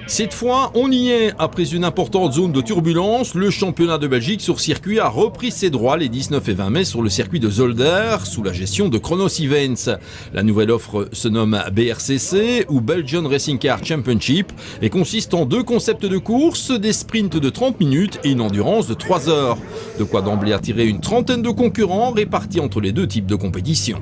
Cette fois, on y est. Après une importante zone de turbulence, le championnat de Belgique sur circuit a repris ses droits les 19 et 20 mai sur le circuit de Zolder, sous la gestion de Chronos Events. La nouvelle offre se nomme BRCC ou Belgian Racing Car Championship et consiste en deux concepts de course, des sprints de 30 minutes et une endurance de 3 heures. De quoi d'emblée attirer une trentaine de concurrents répartis entre les deux types de compétition.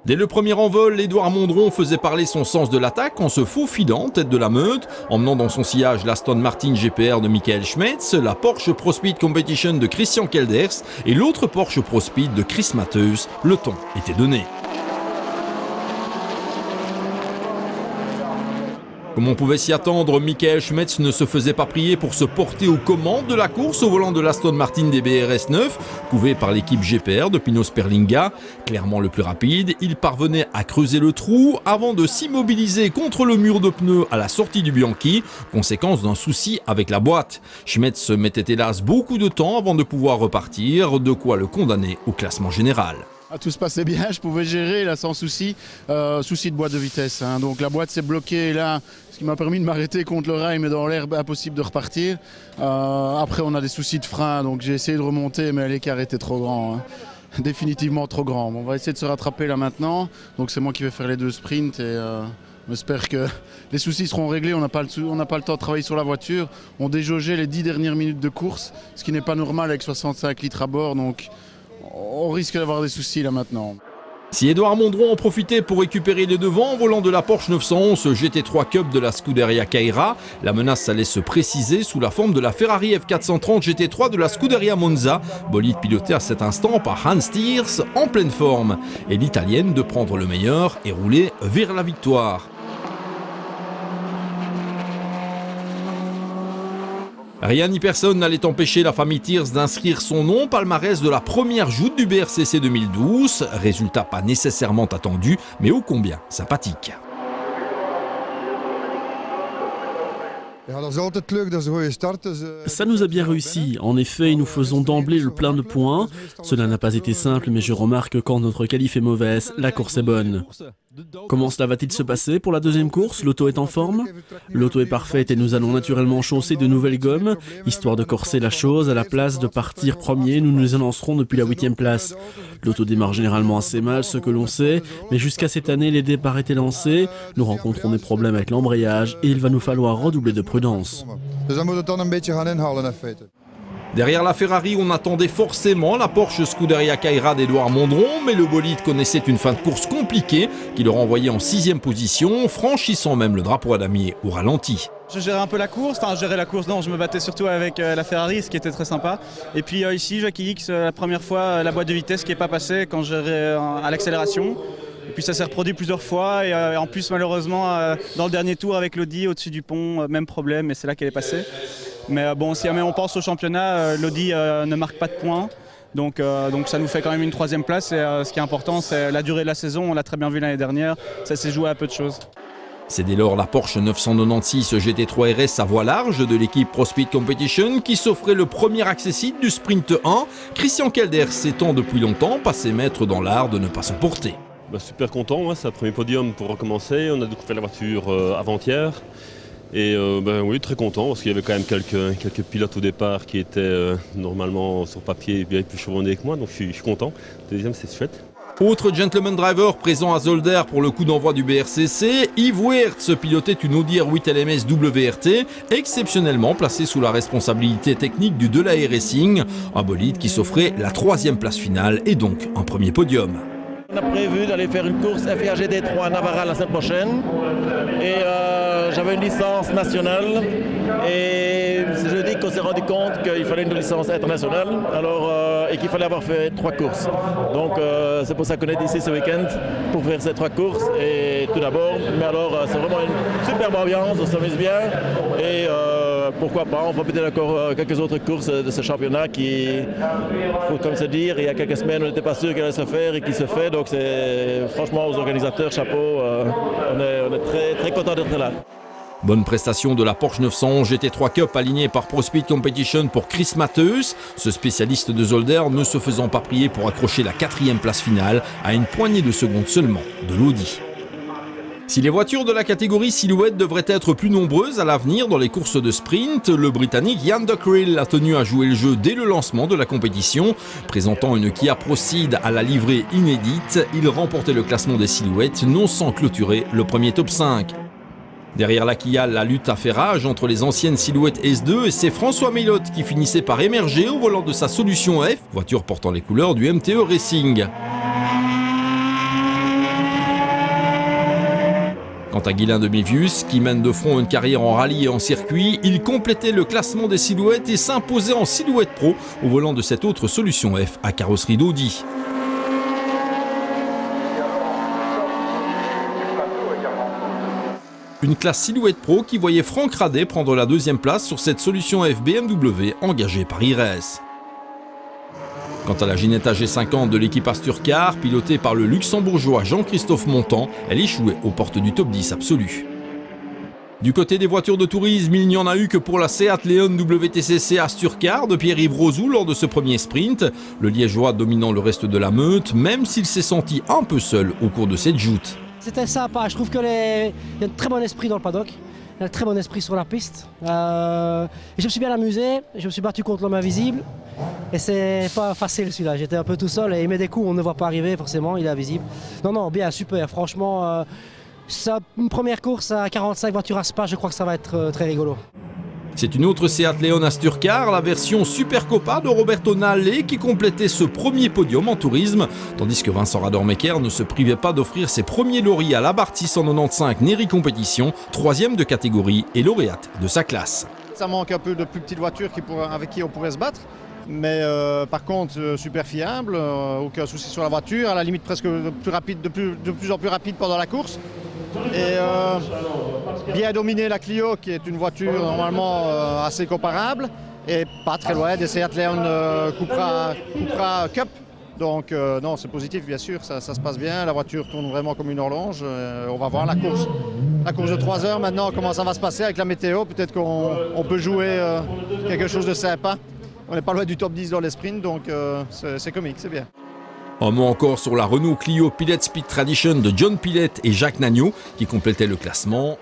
Dès le premier envol, Édouard Mondron faisait parler son sens de l'attaque en se faufilant tête de la meute, emmenant dans son sillage l'Aston Martin GPR de Michael Schmetz, la Porsche Pro Speed Competition de Christian Kelders et l'autre Porsche Pro Speed de Chris Matthews. Le ton était donné. Comme on pouvait s'y attendre, Michael Schmetz ne se faisait pas prier pour se porter aux commandes de la course au volant de l'Aston Martin DBR S9, couvé par l'équipe GPR de Pino Sperlinga. Clairement le plus rapide, il parvenait à creuser le trou avant de s'immobiliser contre le mur de pneus à la sortie du Bianchi, conséquence d'un souci avec la boîte. Schmetz mettait hélas beaucoup de temps avant de pouvoir repartir, de quoi le condamner au classement général. Tout se passait bien, je pouvais gérer là sans souci, souci de boîte de vitesse. Donc la boîte s'est bloquée là, ce qui m'a permis de m'arrêter contre le rail, mais dans l'air impossible de repartir. Après on a des soucis de frein, donc j'ai essayé de remonter, mais l'écart était trop grand. Définitivement trop grand. On va essayer de se rattraper là maintenant, donc c'est moi qui vais faire les deux sprints et on espère que les soucis seront réglés. On n'a pas le temps de travailler sur la voiture. On déjaugeait les 10 dernières minutes de course, ce qui n'est pas normal avec 65 litres à bord, donc on risque d'avoir des soucis là maintenant. Si Édouard Mondron en profitait pour récupérer les devants en volant de la Porsche 911 GT3 Cup de la Scuderia Kaira, la menace allait se préciser sous la forme de la Ferrari F430 GT3 de la Scuderia Monza, bolide piloté à cet instant par Hans Thiers en pleine forme, et l'italienne de prendre le meilleur et rouler vers la victoire. Rien ni personne n'allait empêcher la famille Thiers d'inscrire son nom au palmarès de la première joute du BRCC 2012. Résultat pas nécessairement attendu, mais ô combien sympathique. Ça nous a bien réussi. En effet, nous faisons d'emblée le plein de points. Cela n'a pas été simple, mais je remarque que quand notre qualif est mauvaise, la course est bonne. Comment cela va-t-il se passer pour la deuxième course? L'auto est en forme? L'auto est parfaite et nous allons naturellement chausser de nouvelles gommes. Histoire de corser la chose, à la place de partir premier, nous nous élancerons depuis la 8e place. L'auto démarre généralement assez mal, ce que l'on sait, mais jusqu'à cette année, les départs étaient lancés. Nous rencontrons des problèmes avec l'embrayage et il va nous falloir redoubler de prudence. Derrière la Ferrari, on attendait forcément la Porsche Scuderia Kaira d'Édouard Mondron, mais le bolide connaissait une fin de course compliquée qui le renvoyait en 6e position, franchissant même le drapeau à damier au ralenti. Je gérais un peu la course, non, je me battais surtout avec la Ferrari, ce qui était très sympa. Et puis ici, Jackie X, la première fois, la boîte de vitesse qui n'est pas passée quand je gérais à l'accélération. Et puis ça s'est reproduit plusieurs fois et en plus malheureusement dans le dernier tour avec l'Audi au-dessus du pont, même problème et c'est là qu'elle est passée. Mais bon, si jamais on pense au championnat, l'Audi ne marque pas de points. Donc ça nous fait quand même une 3e place et ce qui est important c'est la durée de la saison, on l'a très bien vu l'année dernière, ça s'est joué à peu de choses. C'est dès lors la Porsche 996 GT3 RS à voie large de l'équipe Pro Speed Competition qui s'offrait le premier accessible du Sprint 1. Christian Kelders s'étant depuis longtemps passé maître dans l'art de ne pas s'emporter. Super content, c'est un premier podium pour recommencer. On a découvert la voiture avant-hier. Et oui, très content parce qu'il y avait quand même quelques pilotes au départ qui étaient normalement sur papier bien plus chevronnés que moi. Donc je suis content. Deuxième, c'est chouette. Autre gentleman driver présent à Zolder pour le coup d'envoi du BRCC, Yves Weerts pilotait une Audi R8 LMS WRT, exceptionnellement placé sous la responsabilité technique du Delahaye Racing, un bolide qui s'offrait la 3e place finale et donc un premier podium. On a prévu d'aller faire une course FIA GT3 à Navarra la semaine prochaine et j'avais une licence nationale et je dis qu'on s'est rendu compte qu'il fallait une licence internationale et qu'il fallait avoir fait 3 courses. Donc c'est pour ça qu'on est ici ce week-end pour faire ces 3 courses et tout d'abord, mais alors c'est vraiment une superbe ambiance, on s'amuse bien et pourquoi pas, on va peut-être encore quelques autres courses de ce championnat qui, faut comme se dire, il y a quelques semaines on n'était pas sûr qu'elle allait se faire et qui se fait, donc c'est franchement aux organisateurs, chapeau, on est très contents d'être là. Bonne prestation de la Porsche 911 GT3 Cup alignée par Pro Speed Competition pour Chris Matthews, ce spécialiste de Zolder ne se faisant pas prier pour accrocher la 4e place finale à une poignée de secondes seulement de l'Audi. Si les voitures de la catégorie silhouette devraient être plus nombreuses à l'avenir dans les courses de sprint, le Britannique Jan de Kriel a tenu à jouer le jeu dès le lancement de la compétition. Présentant une Kia Proceed à la livrée inédite, il remportait le classement des silhouettes, non sans clôturer le premier top 5. Derrière la Kia, la lutte a fait rage entre les anciennes silhouettes S2 et c'est François Meillotte qui finissait par émerger au volant de sa Solution F, voiture portant les couleurs du MTE Racing. Quant à Guilain de Mévius, qui mène de front une carrière en rallye et en circuit, il complétait le classement des silhouettes et s'imposait en silhouette pro au volant de cette autre Solution F à carrosserie d'Audi. Une classe silhouette pro qui voyait Franck Radet prendre la deuxième place sur cette Solution F BMW engagée par IRES. Quant à la Ginetta G50 de l'équipe Asturcar, pilotée par le luxembourgeois Jean-Christophe Montan, elle échouait aux portes du top 10 absolu. Du côté des voitures de tourisme, il n'y en a eu que pour la Seat Leon WTCC Asturcar de Pierre-Yves Rosou lors de ce premier sprint, le Liégeois dominant le reste de la meute, même s'il s'est senti un peu seul au cours de cette joute. C'était sympa, je trouve qu'il y a un très bon esprit dans le paddock, il y a un très bon esprit sur la piste. Et je me suis bien amusé, je me suis battu contre l'homme invisible. Et c'est pas facile celui-là, j'étais un peu tout seul et il met des coups, on ne le voit pas arriver forcément, il est invisible. Non, bien, super, franchement, une première course à 45 voitures à Spa, je crois que ça va être très rigolo. C'est une autre Seat Leon Asturcar, la version Super Copa de Roberto Nalle qui complétait ce premier podium en tourisme, tandis que Vincent Radormecker ne se privait pas d'offrir ses premiers lauréats à l'Abarth 695 Neri Compétition, 3e de catégorie et lauréate de sa classe. Ça manque un peu de plus petites voitures avec qui on pourrait se battre. Mais par contre, super fiable, aucun souci sur la voiture, à la limite presque de plus en plus rapide pendant la course. Et bien dominer la Clio, qui est une voiture normalement assez comparable, et pas très loin des Seat Leon Cupra Cup. Donc non, c'est positif bien sûr, ça se passe bien, la voiture tourne vraiment comme une horloge. On va voir la course de 3 heures maintenant, comment ça va se passer avec la météo. Peut-être qu'on peut jouer quelque chose de sympa. On n'est pas loin du top 10 dans les sprints, donc c'est comique, c'est bien. Un mot encore sur la Renault Clio Pilot Speed Tradition de John Pilet et Jacques Nagno qui complétaient le classement.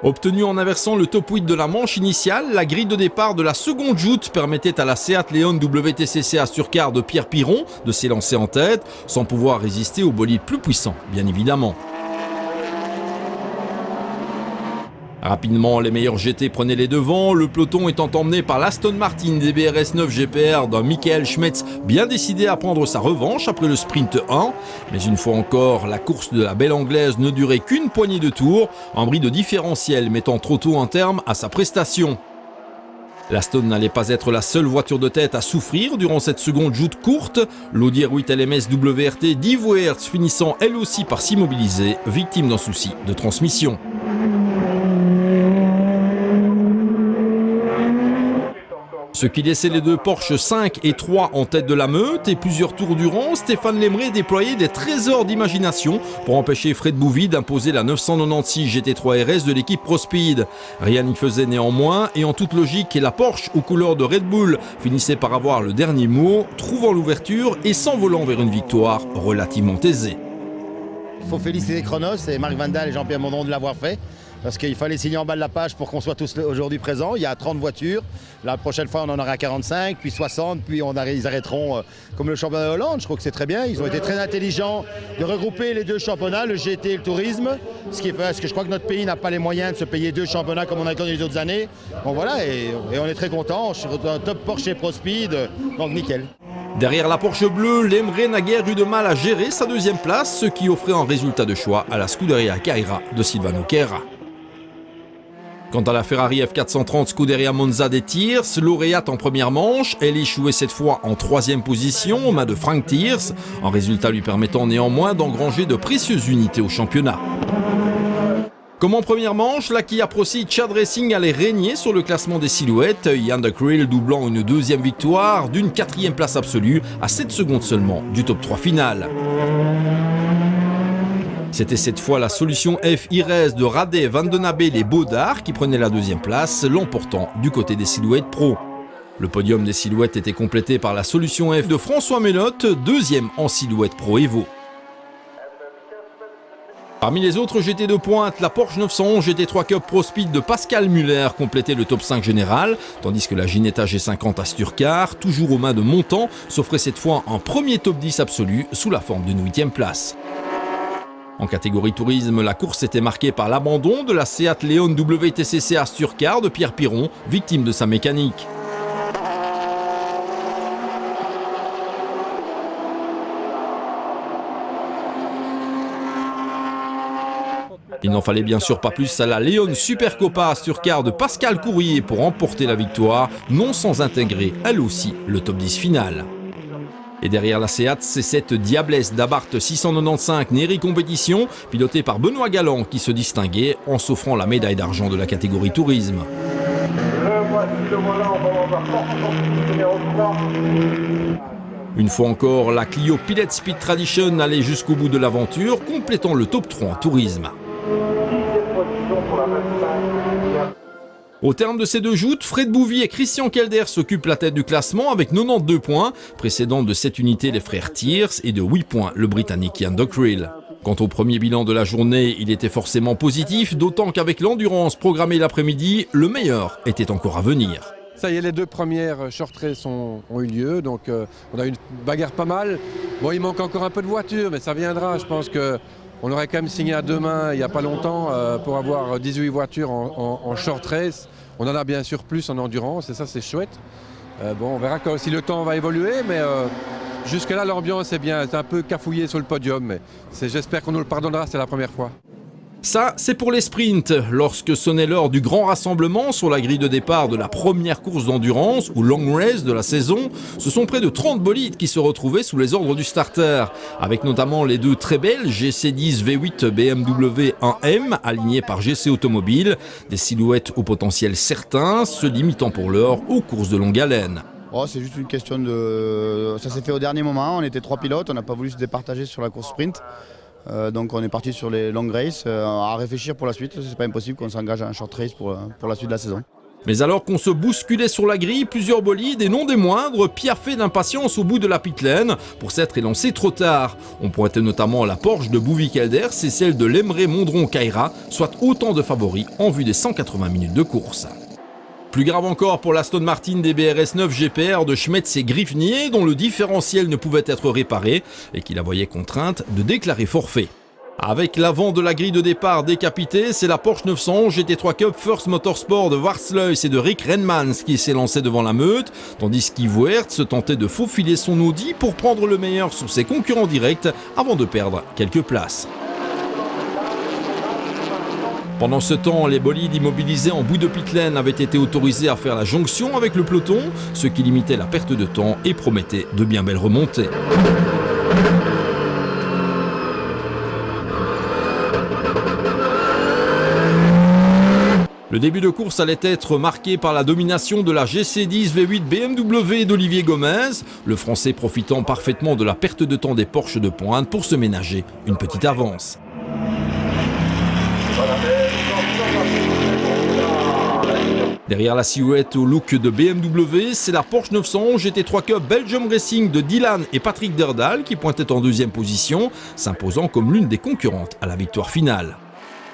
Obtenue en inversant le top 8 de la manche initiale, la grille de départ de la seconde joute permettait à la Seat Leon WTCC Asturcar de Pierre Piron de s'élancer en tête, sans pouvoir résister au bolide plus puissant, bien évidemment. Rapidement, les meilleurs GT prenaient les devants, le peloton étant emmené par l'Aston Martin DBR S9 GPR d'un Michael Schmetz bien décidé à prendre sa revanche après le sprint 1. Mais une fois encore, la course de la belle anglaise ne durait qu'une poignée de tours, un bris de différentiel mettant trop tôt un terme à sa prestation. L'Aston n'allait pas être la seule voiture de tête à souffrir durant cette seconde joute courte, l'Audi R8 LMS WRT d'Yves Weerts finissant elle aussi par s'immobiliser, victime d'un souci de transmission. Ce qui laissait les deux Porsche 5 et 3 en tête de la meute et plusieurs tours durant, Stéphane Lemray déployait des trésors d'imagination pour empêcher Fred Bouvy d'imposer la 996 GT3 RS de l'équipe ProSpeed. Rien n'y faisait néanmoins et en toute logique, la Porsche aux couleurs de Red Bull finissait par avoir le dernier mot, trouvant l'ouverture et s'envolant vers une victoire relativement aisée. Il faut féliciter Chronos et Marc Vandal et Jean-Pierre Mondon de l'avoir fait. Parce qu'il fallait signer en bas de la page pour qu'on soit tous aujourd'hui présents. Il y a 30 voitures. La prochaine fois, on en aura 45, puis 60, puis ils arrêteront comme le championnat de Hollande. Je crois que c'est très bien. Ils ont été très intelligents de regrouper les deux championnats, le GT et le tourisme. Ce qui est fait, parce que je crois que notre pays n'a pas les moyens de se payer deux championnats comme on a connu les autres années. Bon voilà, et on est très contents. Je suis un top Porsche et ProSpeed, donc nickel. Derrière la Porsche bleue, Lemray n'a guère eu de mal à gérer sa deuxième place, ce qui offrait un résultat de choix à la Scuderia Carrera de Silvano Kerra. Quant à la Ferrari F430 Scuderia Monza des Thiers, lauréate en première manche, elle échouait cette fois en 3e position aux mains de Frank Thiers, un résultat lui permettant néanmoins d'engranger de précieuses unités au championnat. Comme en première manche, la Kia Proceed Chad Racing allait régner sur le classement des silhouettes, Jan de Kriel doublant une deuxième victoire d'une 4e place absolue à 7 secondes seulement du top 3 final. C'était cette fois la Solution F IRES de Radet, Vandenabel et Baudard qui prenaient la deuxième place, l'emportant du côté des silhouettes pro. Le podium des silhouettes était complété par la Solution F de François Meillotte, deuxième en silhouette pro Evo. Parmi les autres GT de pointe, la Porsche 911 GT3 Cup Pro Speed de Pascal Muller complétait le top 5 général, tandis que la Ginetta G50 Asturcar, toujours aux mains de Montand, s'offrait cette fois un premier top 10 absolu sous la forme d'une 8e place. En catégorie tourisme, la course était marquée par l'abandon de la Seat Leon WTCC Asturcar de Pierre Piron, victime de sa mécanique. Il n'en fallait bien sûr pas plus à la Leon Supercopa Asturcar de Pascal Courrier pour remporter la victoire, non sans intégrer elle aussi le top 10 final. Et derrière la Seat, c'est cette Diablesse d'Abarth 695 Neri Compétition, pilotée par Benoît Galland, qui se distinguait en s'offrant la médaille d'argent de la catégorie tourisme. Une fois encore, la Clio Pilot Speed Tradition allait jusqu'au bout de l'aventure, complétant le top 3 en tourisme. Au terme de ces deux joutes, Fred Bouvy et Christian Kelder s'occupent la tête du classement avec 92 points, précédant de 7 unités les frères Thiers et de 8 points le Britannique Ian Dockrell. Quant au premier bilan de la journée, il était forcément positif, d'autant qu'avec l'endurance programmée l'après-midi, le meilleur était encore à venir. Ça y est, les deux premières short races ont eu lieu, donc on a eu une bagarre pas mal. Bon, il manque encore un peu de voitures, mais ça viendra. Je pense qu'on aurait quand même signé à deux mains il n'y a pas longtemps pour avoir 18 voitures en short race. On en a bien sûr plus en endurance et ça c'est chouette. Bon, on verra si le temps va évoluer, mais jusque-là l'ambiance est bien. C'est un peu cafouillé sur le podium, mais j'espère qu'on nous le pardonnera, c'est la première fois. Ça, c'est pour les sprints. Lorsque sonnait l'heure du grand rassemblement sur la grille de départ de la première course d'endurance ou long race de la saison, ce sont près de 30 bolides qui se retrouvaient sous les ordres du starter, avec notamment les deux très belles GC10 V8 BMW 1M alignées par GC Automobile, des silhouettes au potentiel certain, se limitant pour l'heure aux courses de longue haleine. Oh, c'est juste une question de... Ça s'est fait au dernier moment, on était 3 pilotes, on n'a pas voulu se départager sur la course sprint. Donc on est parti sur les long races à réfléchir pour la suite. C'est pas impossible qu'on s'engage à un short race pour la suite de la saison. Mais alors qu'on se bousculait sur la grille, plusieurs bolides et non des moindres piaffaient d'impatience au bout de la pit lane pour s'être élancés trop tard. On pointait notamment la Porsche de Bouvy-Kelder et celle de Lemray Mondron Kaira, soit autant de favoris en vue des 180 minutes de course. Plus grave encore pour l'Aston Martin DBRS 9 GPR de Schmetz et Griffnier, dont le différentiel ne pouvait être réparé et qui la voyait contrainte de déclarer forfait. Avec l'avant de la grille de départ décapité, c'est la Porsche 911 GT3 Cup First Motorsport de Warsleus et de Rick Renmans qui s'est lancé devant la meute, tandis qu'Yvo Hertz se tentait de faufiler son Audi pour prendre le meilleur sur ses concurrents directs avant de perdre quelques places. Pendant ce temps, les bolides immobilisés en bout de pit lane avaient été autorisés à faire la jonction avec le peloton, ce qui limitait la perte de temps et promettait de bien belles remontées. Le début de course allait être marqué par la domination de la GC10 V8 BMW d'Olivier Gomez, le Français profitant parfaitement de la perte de temps des Porsche de pointe pour se ménager une petite avance. Derrière la silhouette au look de BMW, c'est la Porsche 911 GT3 Cup Belgium Racing de Dylan et Patrick Derdal qui pointaient en deuxième position, s'imposant comme l'une des concurrentes à la victoire finale.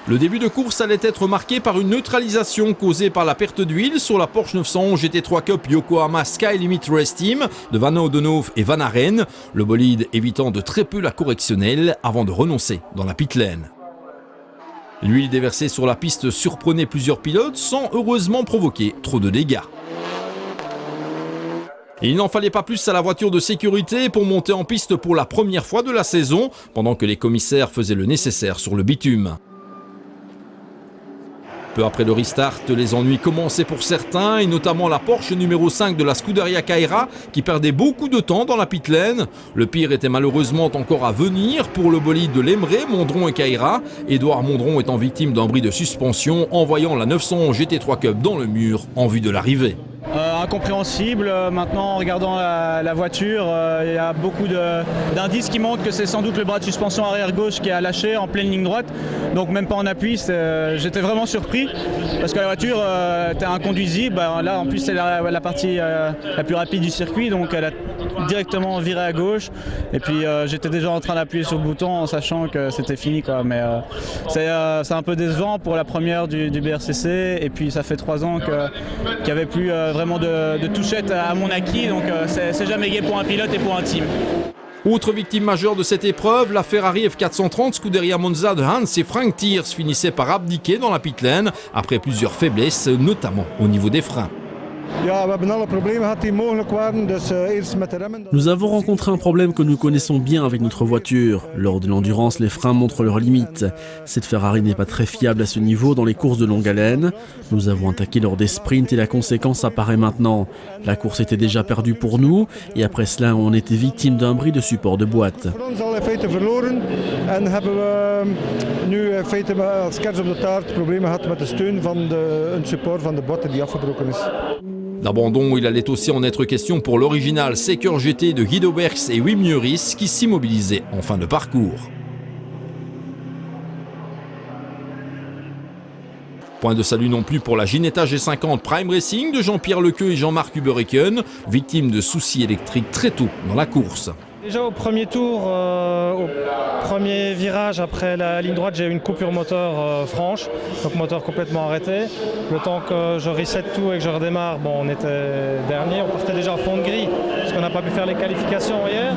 Le début de course allait être marqué par une neutralisation causée par la perte d'huile sur la Porsche 911 GT3 Cup Yokohama Sky Limit Race Team de Van Oudenhoff et Van Aren, le bolide évitant de très peu la correctionnelle avant de renoncer dans la pit lane. L'huile déversée sur la piste surprenait plusieurs pilotes sans heureusement provoquer trop de dégâts. Et il n'en fallait pas plus à la voiture de sécurité pour monter en piste pour la première fois de la saison, pendant que les commissaires faisaient le nécessaire sur le bitume. Peu après le restart, les ennuis commençaient pour certains, et notamment la Porsche numéro 5 de la Scuderia Kaira qui perdait beaucoup de temps dans la pit lane. Le pire était malheureusement encore à venir pour le bolide de Lemray, Mondron et Kaira, Édouard Mondron étant victime d'un bris de suspension en voyant la 911 GT3 Cup dans le mur en vue de l'arrivée. incompréhensible. Maintenant, en regardant la voiture, il y a beaucoup d'indices qui montrent que c'est sans doute le bras de suspension arrière gauche qui a lâché en pleine ligne droite. Donc même pas en appui, j'étais vraiment surpris parce que la voiture était inconduisible. Là, en plus, c'est la partie la plus rapide du circuit, donc elle a directement viré à gauche. Et puis j'étais déjà en train d'appuyer sur le bouton en sachant que c'était fini, quoi. Mais c'est un peu décevant pour la première du BRCC. Et puis ça fait 3 ans qu'il n'y avait plus vraiment de touchette à mon acquis. Donc c'est jamais gai pour un pilote et pour un team. Autre victime majeure de cette épreuve, la Ferrari F430 Scuderia Monza de Hans et Frank Thiers finissait par abdiquer dans la pit lane après plusieurs faiblesses, notamment au niveau des freins. Nous avons rencontré un problème que nous connaissons bien avec notre voiture. Lors de l'endurance, les freins montrent leurs limites. Cette Ferrari n'est pas très fiable à ce niveau dans les courses de longue haleine. Nous avons attaqué lors des sprints et la conséquence apparaît maintenant. La course était déjà perdue pour nous et après cela, on était victime d'un bris de support de boîte. D'abandon, il allait aussi en être question pour l'original Seeker GT de Guido Bergs et Wim Muris qui s'immobilisaient en fin de parcours. Point de salut non plus pour la Ginetta G50 Prime Racing de Jean-Pierre Lequeux et Jean-Marc Hubereken, victimes de soucis électriques très tôt dans la course. Déjà au premier tour, au premier virage après la ligne droite, j'ai eu une coupure moteur franche, donc moteur complètement arrêté. Le temps que je reset tout et que je redémarre, bon, on était dernier, on partait déjà en fond de grille parce qu'on n'a pas pu faire les qualifications hier.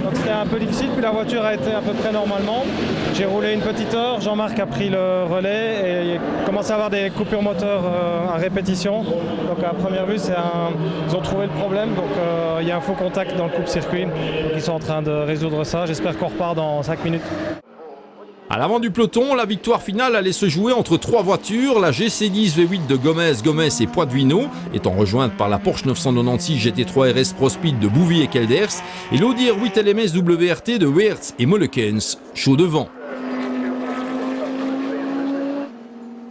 Donc c'était un peu difficile, puis la voiture a été à peu près normalement. J'ai roulé une petite heure, Jean-Marc a pris le relais et il commence à avoir des coupures moteurs à répétition. Donc à première vue, ils ont trouvé le problème, donc il y a un faux contact dans le coupe-circuit. Donc ils sont en train de résoudre ça, j'espère qu'on repart dans 5 minutes. À l'avant du peloton, la victoire finale allait se jouer entre 3 voitures, la GC10 V8 de Gomez et Poitvino, étant rejointe par la Porsche 996 GT3 RS Pro Speed de Bouvier et Kelders, et l'Audi R8 LMS WRT de Weerts et Mollekens, chaud devant.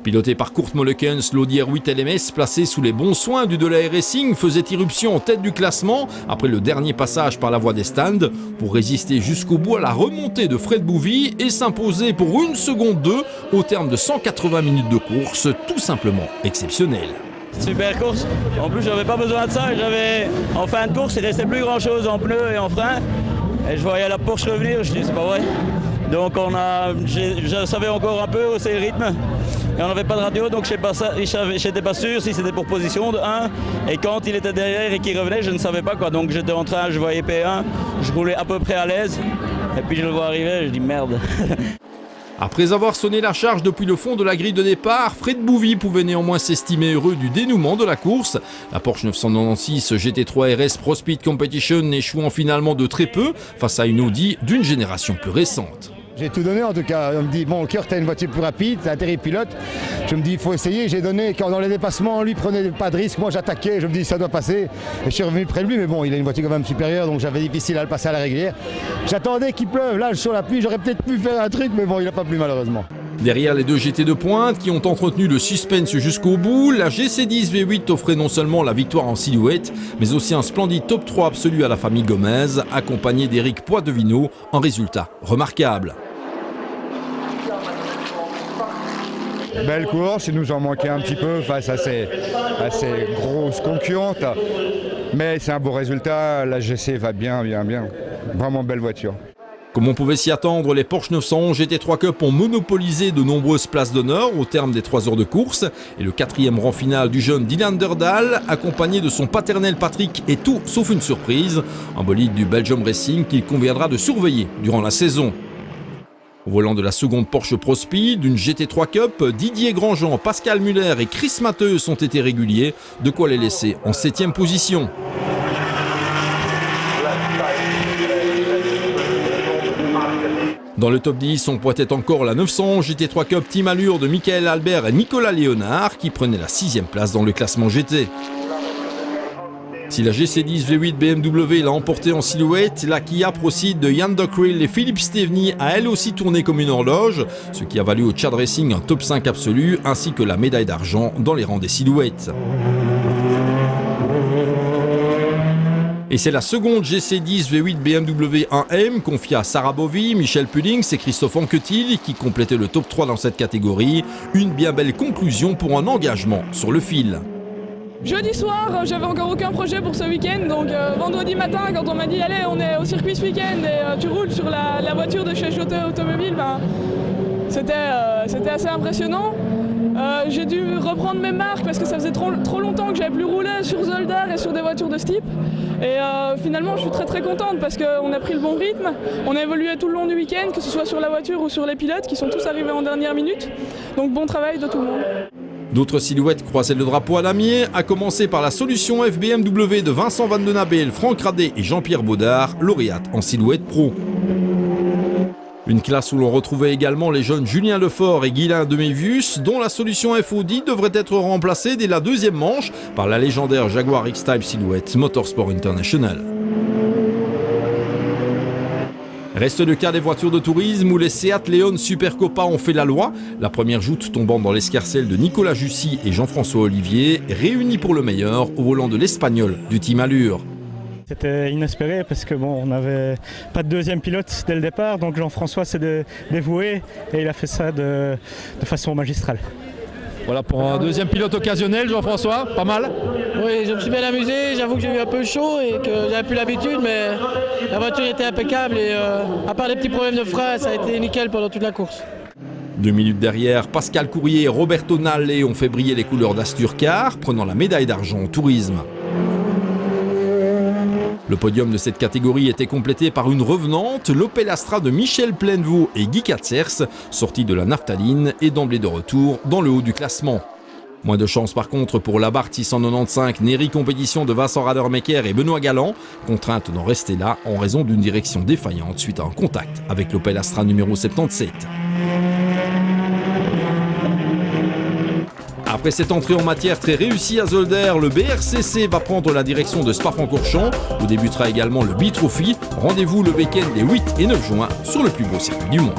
Piloté par Kurt Mollekens, l'Audi R8 LMS, placé sous les bons soins du Delahaye Racing, faisait irruption en tête du classement après le dernier passage par la voie des stands pour résister jusqu'au bout à la remontée de Fred Bouvy et s'imposer pour 1 seconde 2 au terme de 180 minutes de course, tout simplement exceptionnel. Super course, en plus j'avais pas besoin de ça, en fin de course il restait plus grand chose en pneus et en frein et je voyais la Porsche revenir, je dis c'est pas vrai. Donc je savais encore un peu hausser le rythme. Et on n'avait pas de radio, donc j'étais pas sûr si c'était pour position de 1. Et quand il était derrière et qu'il revenait, je ne savais pas quoi. Donc j'étais en train, je voyais P1, je roulais à peu près à l'aise. Et puis je le vois arriver, je dis merde. Après avoir sonné la charge depuis le fond de la grille de départ, Fred Bouvy pouvait néanmoins s'estimer heureux du dénouement de la course. La Porsche 996 GT3 RS Pro Speed Competition échouant finalement de très peu face à une Audi d'une génération plus récente. J'ai tout donné en tout cas. On me dit, bon, Kurt a une voiture plus rapide, c'est un terrible pilote. Je me dis, il faut essayer. J'ai donné, quand dans les dépassements, lui prenait pas de risque. Moi, j'attaquais. Je me dis, ça doit passer. Et je suis revenu près de lui, mais bon, il a une voiture quand même supérieure, donc j'avais difficile à le passer à la régulière. J'attendais qu'il pleuve. Là, sur la pluie, j'aurais peut-être pu faire un truc, mais bon, il n'a pas plu malheureusement. Derrière les 2 GT de pointe qui ont entretenu le suspense jusqu'au bout, la GC10 V8 offrait non seulement la victoire en silhouette, mais aussi un splendide top 3 absolu à la famille Gomez, accompagné d'Éric Poitvino, en résultat remarquable. Belle course, il nous en manquait un petit peu face à ces grosses concurrentes. Mais c'est un beau résultat, la GC va bien. Vraiment belle voiture. Comme on pouvait s'y attendre, les Porsche 911 GT3 Cup ont monopolisé de nombreuses places d'honneur au terme des 3 heures de course. Et le 4e rang final du jeune Dylan Derdal, accompagné de son paternel Patrick, est tout sauf une surprise. Un bolide du Belgium Racing qu'il conviendra de surveiller durant la saison. Au volant de la seconde Porsche Pro Speed, d'une GT3 Cup, Didier Grandjean, Pascal Muller et Chris Matheus ont été réguliers, de quoi les laisser en 7e position. Dans le top 10, on pointait encore la 911 GT3 Cup Team Allure de Michael Albert et Nicolas Léonard qui prenaient la 6e place dans le classement GT. Si la GC10 V8 BMW l'a emporté en silhouette, la Kia Proceed de Jan Dockrell et Philippe Steveny a elle aussi tourné comme une horloge, ce qui a valu au Tchad Racing un top 5 absolu ainsi que la médaille d'argent dans les rangs des silhouettes. Et c'est la seconde GC10 V8 BMW 1M confiée à Sarah Bovy, Michel Pullings et Christophe Anquetil qui complétaient le top 3 dans cette catégorie. Une bien belle conclusion pour un engagement sur le fil. Jeudi soir, j'avais encore aucun projet pour ce week-end, donc vendredi matin, quand on m'a dit allez, on est au circuit ce week-end et tu roules sur la voiture de chez Chotet Automobile, c'était assez impressionnant. J'ai dû reprendre mes marques parce que ça faisait trop longtemps que j'avais plus roulé sur Zolder et sur des voitures de ce type. Et finalement, je suis très contente parce qu'on a pris le bon rythme. On a évolué tout le long du week-end, que ce soit sur la voiture ou sur les pilotes qui sont tous arrivés en dernière minute. Donc bon travail de tout le monde. D'autres silhouettes croisaient le drapeau à damier, à commencer par la solution FBMW de Vincent Van Den Abel, Franck Radet et Jean-Pierre Baudard, lauréates en silhouette pro. Une classe où l'on retrouvait également les jeunes Julien Lefort et Guylain Demévius, dont la solution FOD devrait être remplacée dès la deuxième manche par la légendaire Jaguar X-Type Silhouette Motorsport International. Reste le cas des voitures de tourisme où les Seat Leon Super Copa ont fait la loi, la première joute tombant dans l'escarcelle de Nicolas Jussy et Jean-François Olivier, réunis pour le meilleur au volant de l'Espagnol du Team Allure. C'était inespéré parce que on n'avait pas de deuxième pilote dès le départ, donc Jean-François s'est dévoué et il a fait ça de façon magistrale. Voilà pour un deuxième pilote occasionnel, Jean-François, pas mal. Oui, je me suis bien amusé, j'avoue que j'ai eu un peu chaud et que j'avais plus l'habitude, mais la voiture était impeccable et à part les petits problèmes de frein, ça a été nickel pendant toute la course. 2 minutes derrière, Pascal Courrier et Roberto Nalle ont fait briller les couleurs d'Asturcar, prenant la médaille d'argent au tourisme. Le podium de cette catégorie était complété par une revenante, l'Opel Astra de Michel Plainevaux et Guy Katzers, sorti de la naphtaline et d'emblée de retour dans le haut du classement. Moins de chance par contre pour l'Abarth 695 Neri Compétition de Vincent Radermecker et Benoît Galland, contrainte d'en rester là en raison d'une direction défaillante suite à un contact avec l'Opel Astra numéro 77. Après cette entrée en matière très réussie à Zolder, le BRCC va prendre la direction de Spa-Francorchamps, où débutera également le B-Trophy. Rendez-vous le week-end des 8 et 9 juin sur le plus beau circuit du monde.